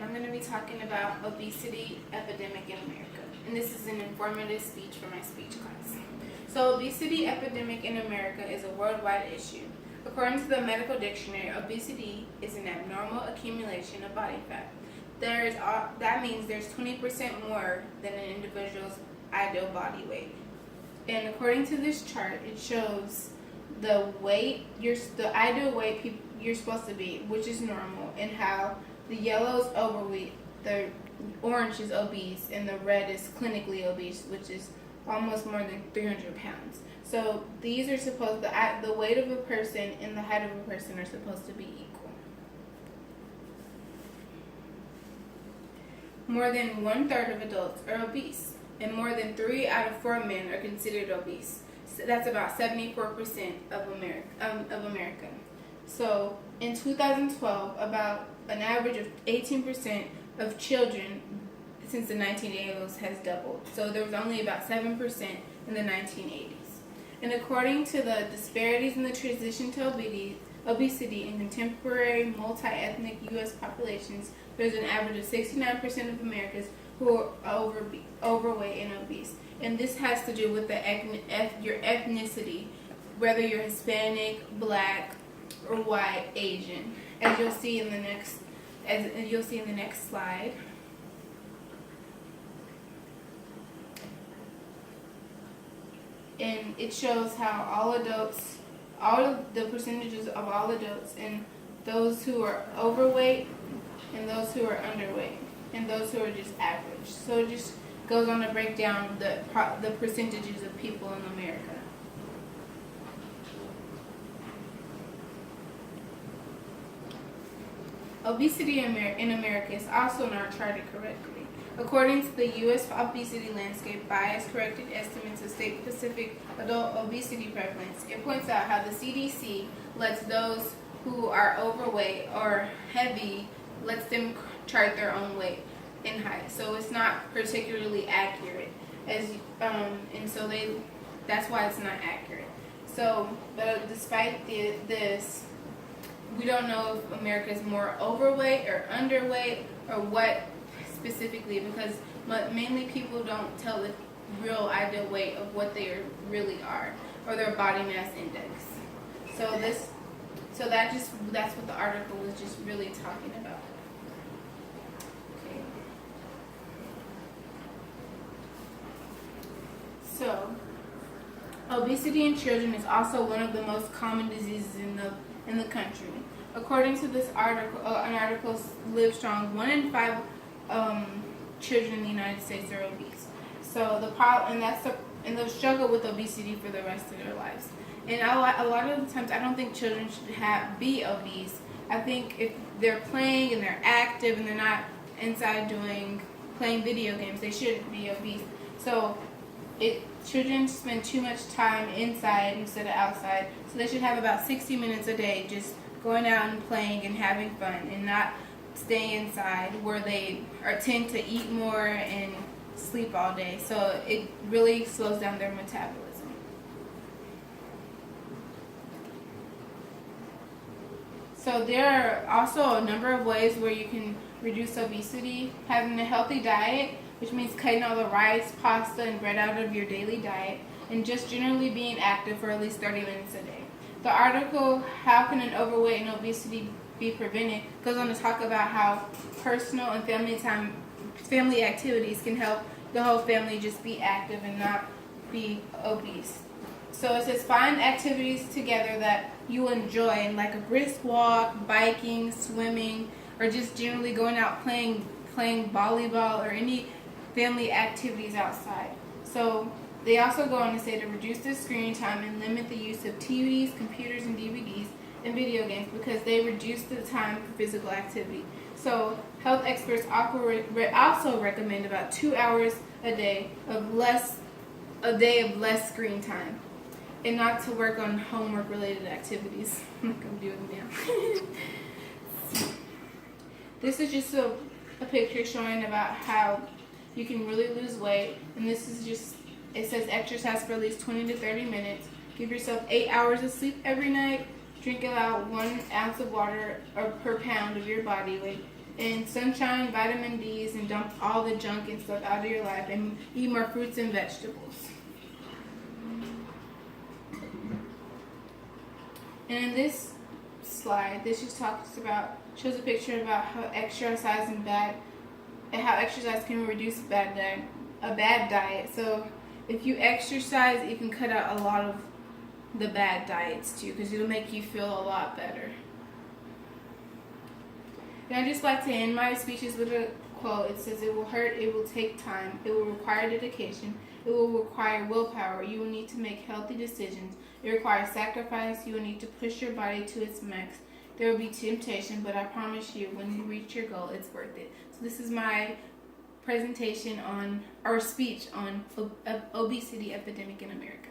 and I'm going to be talking about obesity epidemic in America. And this is an informative speech for my speech class. So obesity epidemic in America is a worldwide issue. According to the medical dictionary, obesity is an abnormal accumulation of body fat. That means there's 20% more than an individual's ideal body weight. And according to this chart, it shows the ideal weight you're supposed to be, which is normal, and how the yellow is overweight, the orange is obese, and the red is clinically obese, which is almost more than 300 pounds. So these are supposed the weight of a person and the height of a person are supposed to be equal. More than 1/3 of adults are obese, and more than 3 out of 4 men are considered obese. So that's about 74% of America. So in 2012, about an average of 18% of children since the 1980s has doubled. So there was only about 7% in the 1980s. And according to the disparities in the transition to obesity in contemporary multi-ethnic U.S. populations, there's an average of 69% of Americans who are overweight and obese. And this has to do with your ethnicity, whether you're Hispanic, Black, or white, Asian, as you'll see in the next slide. And it shows how all of the percentages of all adults, and those who are overweight, and those who are underweight, and those who are just average. So it just goes on to break down the percentages of people in America. Obesity in America is also not charted correctly. According to the U.S. Obesity Landscape Bias-Corrected Estimates of State-Specific Adult Obesity Prevalence, it points out how the CDC lets those who are overweight or heavy, lets them chart their own weight and height. So it's not particularly accurate, that's why it's not accurate. So, but despite this, we don't know if America is more overweight or underweight or what specifically, because mainly people don't tell the real ideal weight of what they really are, or their body mass index. So that's what the article was just really talking about. Okay. So, obesity in children is also one of the most common diseases in the country. According to this article, an article, Livestrong, 1 in 5 children in the United States are obese. So they'll struggle with obesity for the rest of their lives. And a lot of the times, I don't think children should be obese. I think if they're playing and they're active and they're not inside playing video games, they shouldn't be obese. So children spend too much time inside instead of outside. So they should have about 60 minutes a day just going out and playing and having fun, and not stay inside where they tend to eat more and sleep all day. So it really slows down their metabolism. So there are also a number of ways where you can reduce obesity. Having a healthy diet, which means cutting all the rice, pasta, and bread out of your daily diet, and just generally being active for at least 30 minutes a day. The article, How Can an Overweight and Obesity Be Prevented, goes on to talk about how personal and family activities can help the whole family just be active and not be obese. So it says, find activities together that you enjoy, like a brisk walk, biking, swimming, or just generally going out playing volleyball or any family activities outside. So they also go on to say to reduce the screen time and limit the use of TVs, computers, and DVDs and video games, because they reduce the time for physical activity. So health experts also recommend about 2 hours a day of less screen time, and not to work on homework related activities. I'm not going to do it now. This is just a picture showing about how you can really lose weight, and this is just, it says exercise for at least 20 to 30 minutes. Give yourself 8 hours of sleep every night. Drink about 1 ounce of water per pound of your body weight. and sunshine, vitamin D's, and dump all the junk and stuff out of your life and eat more fruits and vegetables. And in this slide, this just shows a picture about how exercise can reduce a bad diet. So if you exercise, you can cut out a lot of the bad diets too, because it'll make you feel a lot better. And I just like to end my speeches with a quote. It says, "It will hurt, it will take time, it will require dedication, it will require willpower. You will need to make healthy decisions. It requires sacrifice. You will need to push your body to its max. There will be temptation, but I promise you, when you reach your goal, it's worth it." So this is my presentation speech on obesity epidemic in America.